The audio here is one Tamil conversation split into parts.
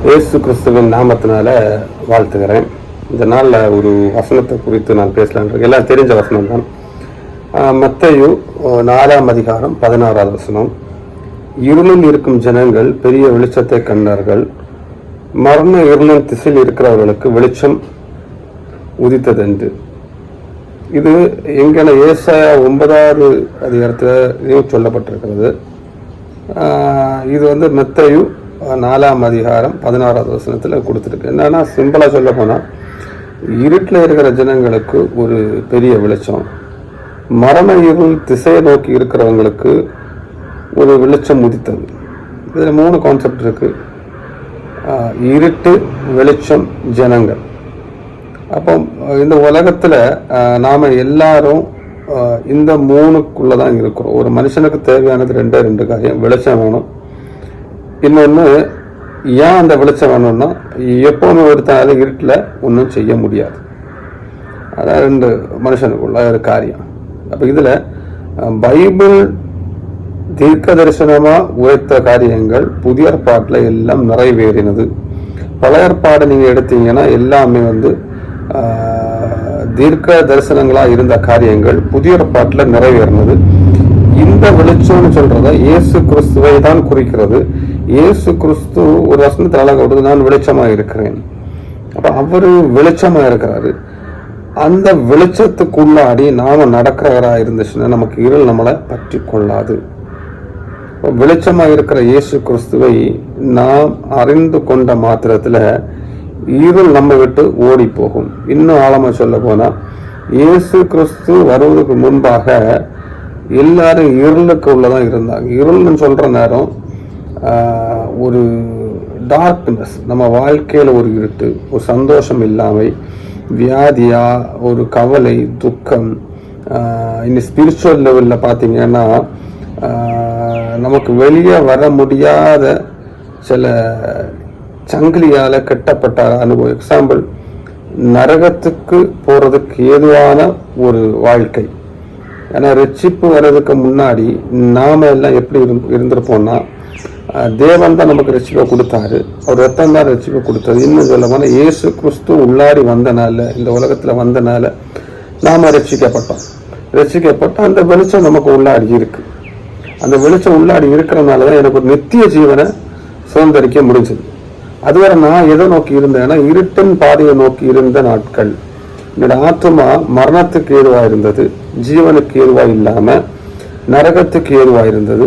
இயேசு கிறிஸ்துவின் நாமத்தினால வாழ்த்துகிறேன். இந்த நாளில் ஒரு வசனத்தை குறித்து நான் பேசலான் இருக்கேன். எல்லாம் தெரிஞ்ச வசனம் தான். மத்தேயு 4ஆம் அதிகாரம் 16வது வசனம். இருளில் இருக்கும் ஜனங்கள் பெரிய வெளிச்சத்தை கண்டார்கள். மரண இருளின் திசையில் இருக்கிறவர்களுக்கு வெளிச்சம் உதித்ததென்று. இது எங்களை ஏசாயா 9வது அதிகாரத்தில் சொல்லப்பட்டிருக்கிறது. இது மத்தேயு 4ஆம் அதிகாரம் 16வது வசனத்தில் கொடுத்துருக்கு. என்னன்னா, சிம்பிளாக சொல்ல போனால், இருட்டில் இருக்கிற ஜனங்களுக்கு ஒரு பெரிய வெளிச்சம், மரண இருள் திசையை நோக்கி இருக்கிறவங்களுக்கு ஒரு வெளிச்சம் உதித்தது. இதில் 3 கான்செப்ட் இருக்கு: இருட்டு, வெளிச்சம், ஜனங்கள். அப்போ இந்த உலகத்தில் நாம் எல்லாரும் இந்த 3க்குள்ளே தான் இருக்கிறோம். ஒரு மனுஷனுக்கு தேவையானது ரெண்டு காரியம். வெளிச்சம் வேணும். இன்னொன்று, ஏன் அந்த வெளிச்சம் வேணும்னா, எப்போவுமே ஒருத்தனால இருட்டில் ஒன்றும் செய்ய முடியாது. அதான் 2 மனுஷனுக்குள்ள ஒரு காரியம். அப்போ இதில் பைபிள் தீர்க்க தரிசனமாக உரைத்த காரியங்கள் புதிய ஏற்பாட்டில் எல்லாம் நிறைவேறினது. பழைய ஏற்பாடு நீங்கள் எடுத்தீங்கன்னா எல்லாமே தீர்க்க தரிசனங்களாக இருந்த காரியங்கள் புதிய ஏற்பாட்டில் நிறைவேறினது. இந்த வெளிச்சம்னு சொல்றத இயேசு கிறிஸ்துவை தான் குறிக்கிறது. இயேசு கிறிஸ்து ஒரு வசனத்தில் அழகா விடுது, நான் வெளிச்சமா இருக்கிறேன். அப்ப அவரு வெளிச்சமா இருக்கிறாரு. அந்த வெளிச்சத்துக்குள்ளாடி நாம நடக்கிறவரா இருந்துச்சுன்னா நமக்கு இருள் நம்மளை பற்றி கொள்ளாது. வெளிச்சமா இருக்கிற இயேசு கிறிஸ்துவை நாம் அறிந்து கொண்ட மாத்திரத்துல இருள் நம்ம விட்டு ஓடி போகும். இன்னும் ஆழமா சொல்ல போனா, இயேசு கிறிஸ்து வருவதற்கு முன்பாக எல்லாரும் இருளுக்கு உள்ளதான் இருந்தாங்க. இருள்னு சொல்ற நேரம் ஒரு டார்க்னஸ், நம்ம வாழ்க்கையில ஒரு இருட்டு, ஒரு சந்தோஷம் இல்லாமை, வியாதியா, ஒரு கவலை, துக்கம். இன்னும் ஸ்பிரிச்சுவல் லெவலில் பார்த்தீங்கன்னா நமக்கு வெளியே வர முடியாத சில சங்கிலியால் கட்டப்பட்ட அனுபவம். எக்ஸாம்பிள், நரகத்துக்கு போகிறதுக்கு ஏதுவான ஒரு வாழ்க்கை. ஏன்னா ரட்சிப்பு வர்றதுக்கு முன்னாடி நாம எல்லாம் எப்படி இருந்திருப்போம்னா, தேவன் தான் நமக்கு ரட்சிப்பை கொடுத்தாரு. அவர் ரத்தம் தான் ரட்சிப்பை கொடுத்தது. இன்னும் சொல்ல போனால், இயேசு கிறிஸ்து உள்ளாடி வந்தனால, இந்த உலகத்தில் வந்தனால நாம ரட்சிக்கப்பட்டோம். ரட்சிக்கப்பட்ட அந்த வெளிச்சம் நமக்கு உள்ளாடி இருக்கு. அந்த வெளிச்சம் உள்ளாடி இருக்கிறனால தான் எனக்கு ஒரு நித்திய ஜீவனை சுதந்திரிக்க முடிஞ்சது. அதுவரை நான் எதை நோக்கி இருந்தேன்னா, இருட்டின் பாதையை நோக்கி இருந்த நாட்கள். என்னோட ஆத்மா மரணத்துக்கு ஏதுவா இருந்தது, ஜீவனுக்கு ஏதுவா இல்லாம நரகத்துக்கு ஏதுவா இருந்தது.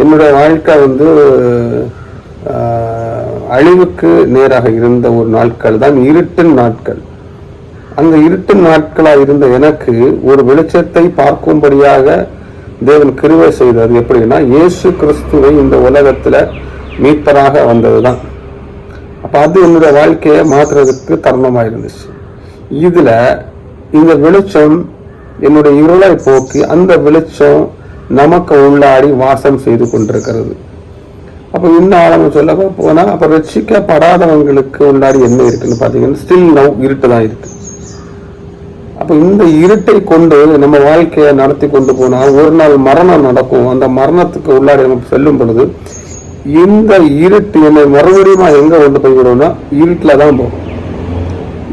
என்னுடைய வாழ்க்கை அழிவுக்கு நேராக இருந்த ஒரு நாட்கள் தான் இருட்டின் நாட்கள். அந்த இருட்டின் நாட்களா இருந்த எனக்கு ஒரு வெளிச்சத்தை பார்க்கும்படியாக தேவன் கிருபை செய்தது. எப்படின்னா, இயேசு கிறிஸ்துவை இந்த உலகத்துல மீட்பராக வந்ததுதான். அப்ப அது என்னுடைய வாழ்க்கையை மாற்றுறதுக்கு தருணமா இருந்துச்சு. இதுல இந்த வெளிச்சம் என்னுடைய இருளை போக்கி அந்த வெளிச்சம் நமக்கு உள்ளாடி வாசம் செய்து கொண்டிருக்கிறது. அப்ப இன்னும் ஆழமா சொல்ல போனா, அப்ப ரட்சிக்கப்படாதவங்களுக்கு உள்ளாடி என்ன இருக்குன்னு பாத்தீங்கன்னா, ஸ்டில் நவ் இருட்டு தான் இருக்கு. அப்ப இந்த இருட்டை கொண்டு நம்ம வாழ்க்கையை நடத்தி கொண்டு போனா ஒரு நாள் மரணம் நடக்கும். அந்த மரணத்துக்கு உள்ளாடி நம்ம செல்லும் பொழுது இந்த இருட்டு என்னை மறுபடியும் எங்க கொண்டு போய்விடும்னா, இருட்டுல தான் போகும்.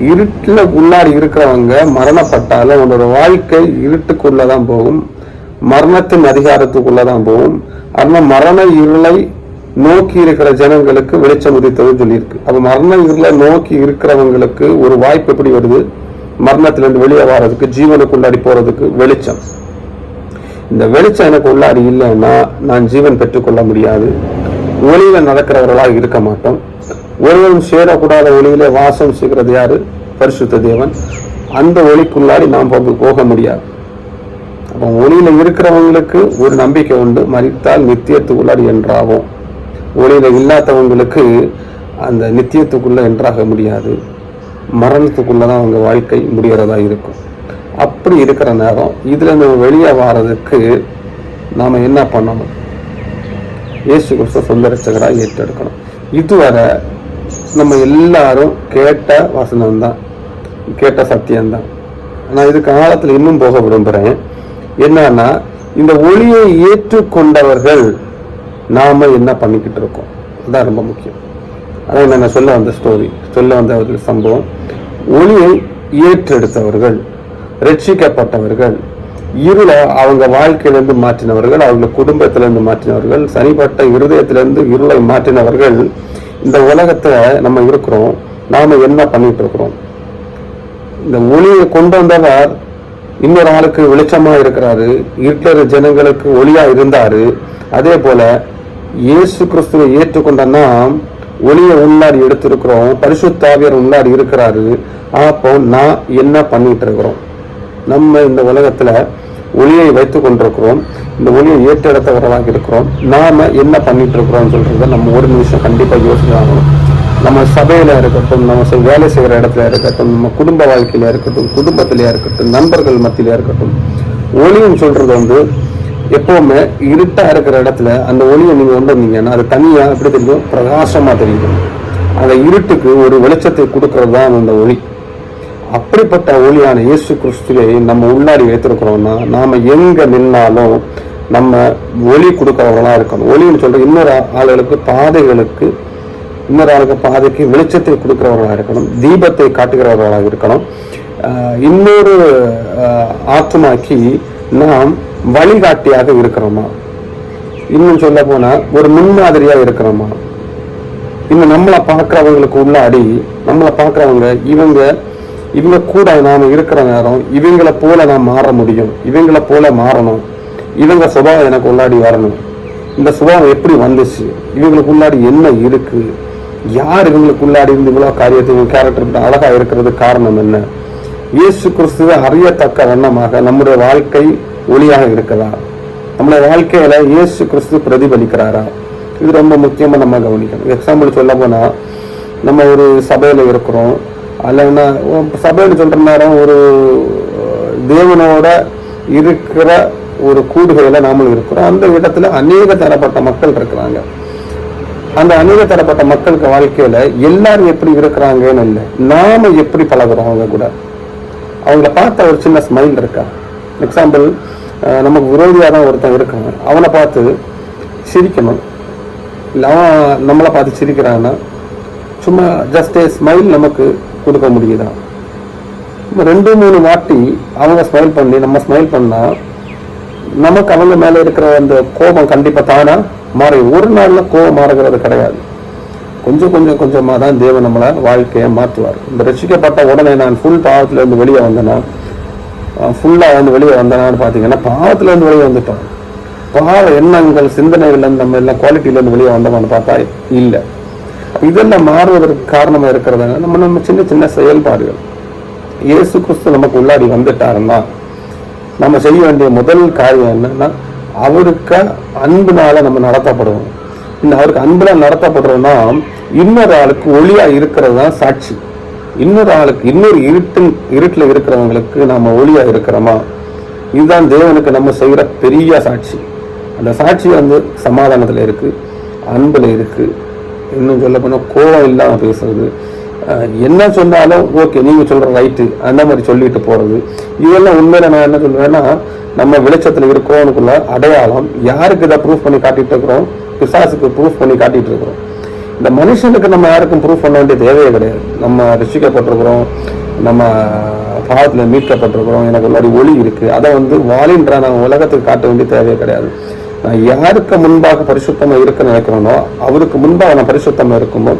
இருட்டுல உள்ளாடி இருக்கிறவங்க மரணப்பட்டாலும் அவனோட வாழ்க்கை இருட்டுக்குள்ளதான் போகும், மரணத்தின் அதிகாரத்துக்குள்ளதான் போகும். அதனால மரண இருளை நோக்கி இருக்கிற ஜனங்களுக்கு வெளிச்சம் உதித்ததுன்னு சொல்லியிருக்கு. அப்ப மரண இருளை நோக்கி இருக்கிறவங்களுக்கு ஒரு வாய்ப்பு எப்படி வருது? மரணத்திலிருந்து வெளியே வர்றதுக்கு, ஜீவனுக்குள்ளாடி போறதுக்கு வெளிச்சம். இந்த வெளிச்சம் எனக்கு உள்ளாடி இல்லைன்னா நான் ஜீவன் பெற்றுக்கொள்ள முடியாது. ஒளியில நடக்கிறவர்களாக இருக்க மாட்டோம். ஒருவரும் சேரக்கூடாத ஒளியில வாசம் செய்கிறது யாரு? பரிசுத்த தேவன். அந்த ஒளிக்குள்ளாடி நாம் போக முடியாது. அப்போ ஒளியில இருக்கிறவங்களுக்கு ஒரு நம்பிக்கை உண்டு, மரித்தால் நித்தியத்துக்குள்ளாடி என்றாகும். ஒளியில இல்லாதவங்களுக்கு அந்த நித்தியத்துக்குள்ள என்றாக முடியாது, மரணத்துக்குள்ளதான் அவங்க வாழ்க்கை முடிகிறதா இருக்கும். அப்படி இருக்கிற நேரம் இதுல நம்ம வெளியே வாரதுக்கு நாம என்ன பண்ணணும்? இயேசு கிறிஸ்து சொந்த ரட்சகராக ஏற்றெடுக்கணும். இதுவரை நம்ம எல்லாரும் கேட்ட வசனம்தான், கேட்ட சத்தியம்தான். நான் இதுக்கு ஆழத்துல இன்னும் போக விரும்புறேன். என்னன்னா, இந்த ஒளியை ஏற்றுக்கொண்டவர்கள் நாம என்ன பண்ணிக்கிட்டு இருக்கோம், அதான் ரொம்ப முக்கியம். அதான் நான் சொல்ல வந்த ஒரு சம்பவம். ஒளியை ஏற்றெடுத்தவர்கள், ரட்சிக்கப்பட்டவர்கள், இருளை அவங்க வாழ்க்கையிலிருந்து மாற்றினவர்கள், அவங்க குடும்பத்திலிருந்து மாற்றினவர்கள், தனிப்பட்ட இருதயத்திலிருந்து இருளை மாற்றினவர்கள். இந்த உலகத்துல நம்ம இருக்கிறோம், நாம என்ன பண்ணிட்டு இருக்கிறோம்? இந்த ஒளியை கொண்டு வந்தவர் இன்னொரு ஆளுக்கு வெளிச்சமா இருக்கிறாரு, இருக்கிற ஜனங்களுக்கு ஒளியா இருந்தாரு. அதே போல இயேசு கிறிஸ்துவை ஏற்றுக்கொண்டனா ஒளியை உள்ளாடி எடுத்திருக்கிறோம், பரிசுத்த ஆவியார் உள்ளாடி இருக்கிறாரு. அப்போ நான் என்ன பண்ணிட்டு இருக்கிறோம்? நம்ம இந்த உலகத்துல ஒளியை வைத்துக் கொண்டிருக்கிறோம், இந்த ஒளியை ஏற்றெடுத்தவர்களாக இருக்கிறோம். நாம என்ன பண்ணிட்டு இருக்கிறோம் சொல்றத நம்ம ஒரு நிமிஷம் கண்டிப்பா யோசிச்சாகணும். நம்ம சபையில இருக்கட்டும், நம்ம வேலை செய்கிற இடத்துல இருக்கட்டும், நம்ம குடும்ப வாழ்க்கையில இருக்கட்டும், குடும்பத்திலேயே இருக்கட்டும், நண்பர்கள் மத்தியில இருக்கட்டும், ஒளின்னு சொல்றது எப்பவுமே இருட்டா இருக்கிற இடத்துல அந்த ஒளியை நீங்க கொண்டு வந்தீங்கன்னா அது தனியா எப்படி தெரியும்? பிரகாசமா தெரியும். அந்த இருட்டுக்கு ஒரு வெளிச்சத்தை கொடுக்கறது தான் அந்த ஒளி. அப்படிப்பட்ட ஒளியான இயேசு கிறிஸ்துவை நம்ம உள்ளாடி வைத்திருக்கிறோம்னா நாம எங்க நின்னாலும் நம்ம ஒளி கொடுக்கறவங்களா இருக்கணும். ஒளின்னு சொல்ற இன்னொரு ஆளுக்கு பாதைக்கு வெளிச்சத்தை கொடுக்கிறவர்களாக இருக்கணும், தீபத்தை காட்டுகிறவர்களாக இருக்கணும். இன்னொரு ஆத்மாக்கி நாம் வழிகாட்டியாக இருக்கிறோமா? இன்னும் சொல்ல போனா ஒரு முன்மாதிரியா இருக்கிறோமா? இன்னும் நம்மளை பார்க்கிறவங்களுக்கு உள்ளாடி நம்மளை பார்க்கிறவங்க இவங்க கூட நாம இருக்கிற நேரம் இவங்களை போல நான் மாற முடியும், இவங்களை போல மாறணும், இவங்க சுபாவம் எனக்கு உள்ளாடி வரணும். இந்த சுபாவம் எப்படி வந்துச்சு? இவங்களுக்கு உள்ளாடி என்ன இருக்கு? யார் இவங்களுக்கு உள்ளாடி இருந்து இவ்வளவு காரியத்தை கேரக்டர் அழகா இருக்கிறது காரணம் என்ன? இயேசு கிறிஸ்துவை அறியத்தக்க வண்ணமாக நம்முடைய வாழ்க்கை ஒளியாக இருக்கிறதா? நம்முடைய வாழ்க்கையில இயேசு கிறிஸ்து பிரதிபலிக்கிறாரா? இது ரொம்ப முக்கியமா நம்ம கவனிக்கணும். எக்ஸாம்பிள் சொல்ல போனா நம்ம ஒரு சபையில இருக்கிறோம், அல்லனா சபைன்னு சொல்ற நேரம் ஒரு தேவனோட இருக்கிற ஒரு கூடுகையில நாமளும் இருக்கிறோம். அந்த இடத்துல அநேக தரப்பட்ட மக்கள் இருக்கிறாங்க. அந்த அநேக தரப்பட்ட மக்களுக்கு வாழ்க்கையில எல்லாரும் எப்படி இருக்கிறாங்கன்னு இல்லை, நாம எப்படி பழகுறோம் அவங்க கூட. அவங்கள பார்த்த ஒரு சின்ன ஸ்மைல் இருக்கா? எக்ஸாம்பிள், நமக்கு விரோதியாக தான் ஒருத்தன் இருக்காங்க, அவனை பார்த்து சிரிக்கணும். இல்லை அவன் நம்மளை பார்த்து சிரிக்கிறான்னா சும்மா ஜஸ்ட் ஸ்மைல் நமக்கு கொடுக்க முடியுதா? 2-3 வாட்டி அவங்க ஸ்மைல் பண்ணி நம்ம ஸ்மைல் பண்ணா நமக்கு அவங்க மேல இருக்கிற அந்த கோபம் கண்டிப்பா தானா மாறி. ஒரு நாள்ல கோபம் மாறுகிறது கிடையாது. கொஞ்சமா தான் தேவன் நம்மளை வாழ்க்கையை மாற்றுவார். இந்த ரட்சிக்கப்பட்ட உடனே நான் ஃபுல் பாவத்துல இருந்து வெளியே வந்தேன்னா, ஃபுல்லா வந்து வெளியே வந்தேனான்னு பாத்தீங்கன்னா பாவத்துல இருந்து வெளியே வந்துட்டோம். பாவ எண்ணங்கள் சிந்தனைகள் நம்ம எல்லாம் குவாலிட்டியில இருந்து வெளியே வந்தோம்னு பார்த்தா இல்லை. இதெல்லாம் மாறுவதற்கு காரணமா இருக்கிறதாங்க நம்ம சின்ன செயல்பாடுகள். இயேசு கிறிஸ்து நமக்கு உள்ளாடி வந்துட்டாருன்னா நம்ம செய்ய வேண்டிய முதல் காரியம் என்னன்னா, அவருக்கு அன்புனால நம்ம நடத்தப்படுவோம். அவருக்கு அன்புல நடத்தப்படுறோம்னா இன்னொரு ஆளுக்கு ஒளியா இருக்கிறது தான் சாட்சி. இன்னொரு இருட்டுல இருக்கிறவங்களுக்கு நாம ஒளியா இருக்கிறோமா? இதுதான் தேவனுக்கு நம்ம செய்யற பெரிய சாட்சி. அந்த சாட்சி வந்து சமாதானத்துல இருக்கு, அன்புல இருக்கு. இன்னும் சொல்ல போனா கோபம் இல்லாம பேசுறது, என்ன சொன்னாலும் ஓகே நீங்க சொல்ற ரைட்டு அந்த மாதிரி சொல்லிட்டு போறது. இதெல்லாம் உண்மையில நான் என்ன சொல்லுவேன்னா, நம்ம வெளிச்சத்துல இருக்கிறோம்னுக்குள்ள அடையாளம். யாருக்கு இதை ப்ரூஃப் பண்ணி காட்டிட்டு இருக்கிறோம்? பிசாசுக்கு ப்ரூஃப் பண்ணி காட்டிட்டு இருக்கிறோம். இந்த மனுஷனுக்கு நம்ம யாருக்கும் ப்ரூஃப் பண்ண வேண்டிய தேவையே கிடையாது. நம்ம ரசிக்கப்பட்டிருக்கிறோம், நம்ம பாவத்துல மீட்கப்பட்டிருக்கிறோம், எனக்கு உள்ளாடி ஒளி இருக்கு. அதை வந்து வாலின்றா நான் உலகத்துக்கு காட்ட வேண்டிய தேவையே கிடையாது. நான் யாருக்கு முன்பாக பரிசுத்தமா இருக்க நினைக்கிறேனோ அவருக்கு முன்பாக நான் பரிசுத்தமா இருக்குமோ,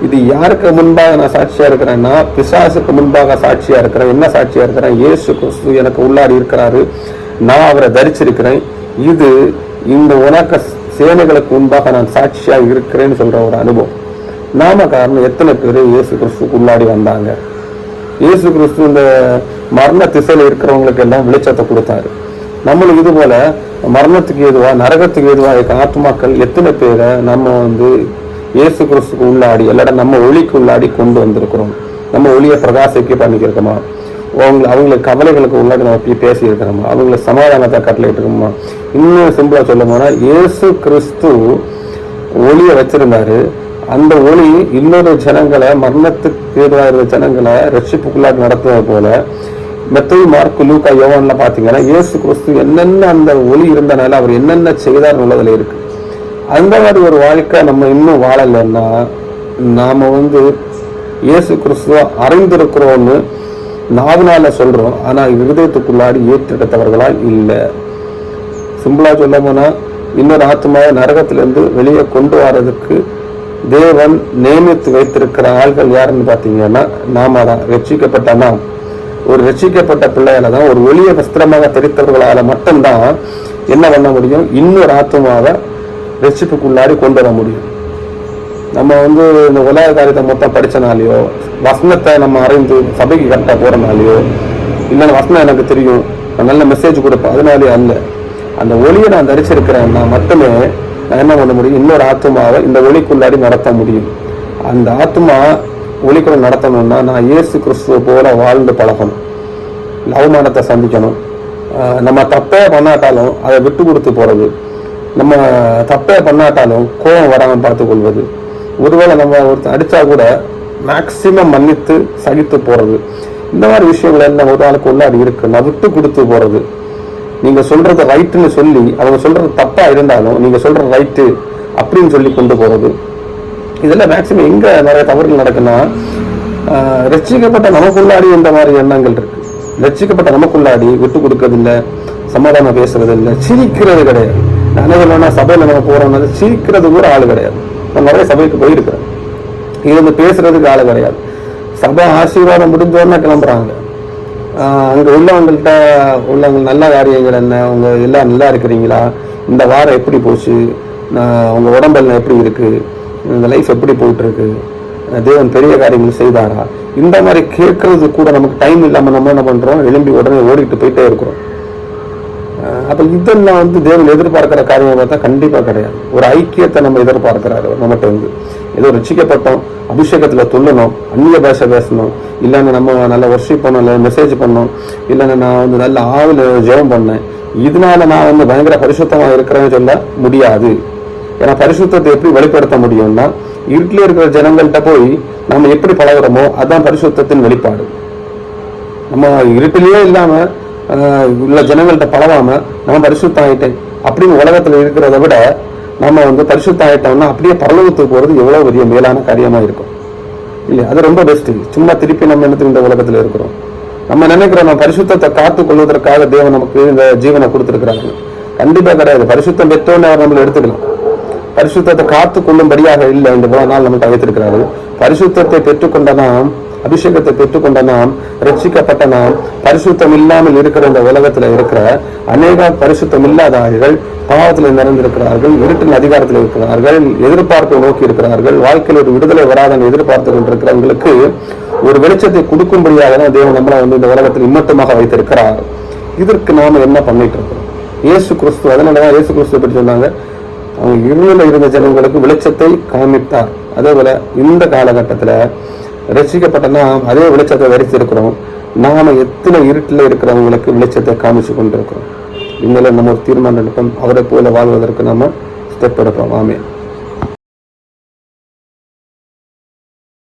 இது யாருக்கு முன்பாக நான் சாட்சியா இருக்கிறேன்னா பிசாசுக்கு முன்பாக சாட்சியா இருக்கிறேன். என்ன சாட்சியா இருக்கிறேன்? இயேசு கிறிஸ்து எனக்கு உள்ளாடி இருக்கிறாரு, நான் அவரை தரிச்சிருக்கிறேன். இது இந்த உனக்க சேனைகளுக்கு முன்பாக நான் சாட்சியா இருக்கிறேன்னு சொல்ற ஒரு அனுபவம். நாம காரணம் எத்தனை பேர் இயேசு கிறிஸ்துக்கு உள்ளாடி வந்தாங்க? இயேசு கிறிஸ்து இந்த மரண திசையில இருக்கிறவங்களுக்கு எல்லாம் வெளிச்சத்தை கொடுத்தாரு. நம்மளுக்கு இது போல மரணத்துக்கு ஏதுவா நரகத்துக்கு ஏதுவா இருக்க ஆத்மாக்கள் எத்தனை பேரை நம்ம வந்து இயேசு கிறிஸ்துக்கு உள்ளாடி எல்லாரும் நம்ம ஒளிக்கு உள்ளாடி கொண்டு வந்திருக்கிறோம். நம்ம ஒளியை பிரகாசிக்க பண்ணிக்கிறோமா? அவங்களுக்கு கவலைகளுக்கு உள்ளாடி நம்ம பேசி இருக்கிறோமா? அவங்களுக்கு சமாதானத்தை கட்டளையிட்டு இருக்கோமா? இன்னும் சிம்பிளா சொல்ல போனா இயேசு கிறிஸ்து ஒளியை வச்சிருந்தாரு. அந்த ஒளி இன்னொரு ஜனங்களை, மரணத்துக்கு ஏதுவா இருந்த ஜனங்களை ரட்சிப்புக்குள்ளாடி நடத்துவது போல மத்தேயு, மார்க்கு, லூக்கா, யோவான்ல பாத்தீங்கன்னா இயேசு கிறிஸ்து என்னென்ன அந்த ஒளி இருந்தனால அவர் என்னென்ன செய்தார் உள்ளதுல இருக்கு. அந்த மாதிரி ஒரு வாழ்க்கை நம்ம இன்னும் வாழலைன்னா நாம இயேசு கிறிஸ்துவ அறிந்திருக்கிறோம்னு நாவினால சொல்றோம், ஆனா இருதயத்துக்குள்ளாடி ஏற்றெடுத்தவர்களா இல்லை. சிம்பிளா சொல்ல போனா, இன்னொரு ஆத்மாவை நரகத்திலிருந்து வெளியே கொண்டு வர்றதுக்கு தேவன் நியமித்து வைத்திருக்கிற ஆள்கள் யாருன்னு பார்த்தீங்கன்னா நாம தான். ரட்சிக்கப்பட்ட நாம், ஒரு ரட்சிக்கப்பட்ட பிள்ளையால தான், ஒரு ஒளிய வஸ்திரமாக தெரித்தவர்களால மட்டும்தான் என்ன பண்ண முடியும், இன்னொரு ஆத்மாவை ரட்சிப்புக்குள்ளாடி கொண்டு வர முடியும். நம்ம இந்த உலக காரியத்தை மொத்தம் படிச்சனாலேயோ, வசனத்தை நம்ம அறிந்து சபைக்கு கரெக்டாக போறனாலேயோ, இல்லைன்னா வசனம் எனக்கு தெரியும் நான் நல்ல மெசேஜ் கொடுப்பேன் அதனாலே அல்ல. அந்த ஒளியை நான் தரிச்சிருக்கிறேன்னா மட்டுமே நான் என்ன பண்ண முடியும், இன்னொரு ஆத்மாவை இந்த ஒளிக்குள்ளாடி நடத்த முடியும். அந்த ஆத்மா ஒளிக்குள்ள நடத்தணும்னா நான் இயேசு கிறிஸ்துவ போல வாழ்ந்து பழகணும், அவமானத்தை சந்திக்கணும். நம்ம தப்பே பண்ணாட்டாலும் அதை விட்டு கொடுத்து போறது, நம்ம தப்பே பண்ணாட்டாலும் கோபம் வராமல் பார்த்து கொள்வது, ஒருவேளை நம்ம ஒருத்தர் அடிச்சா கூட மேக்சிமம் மன்னித்து சகித்து போறது, இந்த மாதிரி விஷயங்கள் எல்லாம் ஒரு ஆளுக்கு உள்ளாடி இருக்கு. நான் விட்டு கொடுத்து போறது, நீங்க சொல்றது ரைட்டுன்னு சொல்லி அவங்க சொல்றது தப்பா இருந்தாலும் நீங்க சொல்றது ரைட்டு அப்படின்னு சொல்லி கொண்டு போறது, இதெல்லாம் மேக்சிமம் எங்க நிறைய தவறுகள் நடக்குன்னா, ரட்சிக்கப்பட்ட நமக்குள்ளாடி இந்த மாதிரி எண்ணங்கள் இருக்கு. ரட்சிக்கப்பட்ட நமக்குள்ளாடி விட்டு கொடுக்கறது இல்லை, சமாதானம் பேசுறது இல்லை, சிரிக்கிறது கிடையாது. நான் சொல்லணும்னா சபையில நம்ம போறோம்னா சிரிக்கிறது கூட ஆள் கிடையாது. நான் நிறைய சபைக்கு போயிருக்கிறேன், இது பேசுறதுக்கு ஆள் கிடையாது. சபை ஆசீர்வாதம் முடிஞ்சோன்னா கிளம்புறாங்க. அங்க உள்ளவங்கள்ட்ட நல்ல காரியங்கள் என்ன, அவங்க எல்லாம் நல்லா இருக்கிறீங்களா, இந்த வாரம் எப்படி போச்சு, உங்க உடம்பெல்லாம் எப்படி இருக்கு, இந்த லைஃப் எப்படி போயிட்டு இருக்கு, தேவன் பெரிய காரியங்கள் செய்தாரா, இந்த மாதிரி கேட்கறது கூட நமக்கு டைம் இல்லாம நம்ம என்ன பண்றோம், எழும்பி உடனே ஓடிட்டு போயிட்டே இருக்கிறோம். அப்ப இதெல்லாம் தேவன் எதிர்பார்க்கிற காரியம் பார்த்தா கண்டிப்பா கிடையாது. ஒரு ஐக்கியத்தை நம்ம எதிர்பார்க்கிறாரு நம்மகிட்ட. ஏதோ ரட்சிக்கப்பட்டோம், அபிஷேகத்துல துள்ளணும், அந்நிய பாஷை பேசணும், இல்லைன்னு நம்ம நல்லா ஒர்ஷிப் பண்ணோம், இல்லை மெசேஜ் பண்ணோம், இல்லைன்னு நான் நல்ல ஆவில் ஜெபம் பண்ணேன், இதனால நான் பயங்கர பரிசுத்தமா இருக்கிறேன்னு சொல்ல முடியாது. ஏன்னா பரிசுத்தத்தை எப்படி வெளிப்படுத்த முடியும்னா, இருட்டிலே இருக்கிற ஜனங்கள்கிட்ட போய் நம்ம எப்படி பழகிறோமோ அதுதான் பரிசுத்தத்தின் வெளிப்பாடு. நம்ம இருட்டிலேயே இல்லாம உள்ள ஜனங்கள்கிட்ட பழகாம நம்ம பரிசுத்தம் ஆயிட்டேன் அப்படின்னு உலகத்துல இருக்கிறத விட நம்ம பரிசுத்தம் ஆயிட்டோம்னா அப்படியே பரலோகத்துக்கு போறது எவ்வளவு பெரிய மேலான காரியமா இருக்கும் இல்லையா? அது ரொம்ப பெஸ்ட். சும்மா திருப்பி நம்ம என்னத்துக்கு இந்த உலகத்துல இருக்கிறோம்? நம்ம நினைக்கிறோம் நம்ம பரிசுத்தத்தை காத்து கொள்வதற்காக தேவன் நமக்கு இந்த ஜீவனை கொடுத்துருக்கிறாங்க. கண்டிப்பா கிடையாது. பரிசுத்தம் பெற்றோன்னு அவர் நம்மளை எடுத்துக்கலாம். பரிசுத்தத்தை காத்து கொள்ளும்படியாக இல்லை இந்த இவ்வளவு நாள் நம்மகிட்ட வைத்திருக்கிறாரு. பரிசுத்தத்தை பெற்றுக்கொண்ட நாம், அபிஷேகத்தை பெற்றுக்கொண்ட நாம், ரட்சிக்கப்பட்ட நாம், பரிசுத்தம் இல்லாமல் இருக்கிற இந்த உலகத்துல இருக்கிற அநேக பரிசுத்தம் இல்லாத ஆள்கள் பாவத்தில் நிறைந்திருக்கிறார்கள், இருட்டின் அதிகாரத்தில் இருக்கிறார்கள், எதிர்பார்ப்பை நோக்கி இருக்கிறார்கள், வாழ்க்கையில் ஒரு விடுதலை வராதன்னு எதிர்பார்த்து கொண்டிருக்கிறவங்களுக்கு ஒரு வெளிச்சத்தை கொடுக்கும்படியாக தான் தேவன் நம்மளை இந்த உலகத்தில் இம்மட்டமாக வைத்திருக்கிறார். இதற்கு நாம என்ன பண்ணிட்டு இருக்கிறோம்? இயேசு கிறிஸ்து, அதனாலதான் இயேசு கிறிஸ்துவை பற்றி சொன்னாங்க, அவங்க இருளில் இருந்த ஜனங்களுக்கு வெளிச்சத்தை காமித்தார். அதே போல இந்த காலகட்டத்துல ரட்சிக்கப்பட்ட நாம் அதே வெளிச்சத்தை தரித்திருக்கிறோம். நாம எத்தனை இருட்டில் இருக்கிறவங்களுக்கு வெளிச்சத்தை காமிச்சு கொண்டிருக்கிறோம். இனிமேல நம்ம ஒரு தீர்மானம் எடுப்போம், அவரை போல வாழ்வதற்கு நாம ஸ்டெப் எடுப்போம். ஆமென்.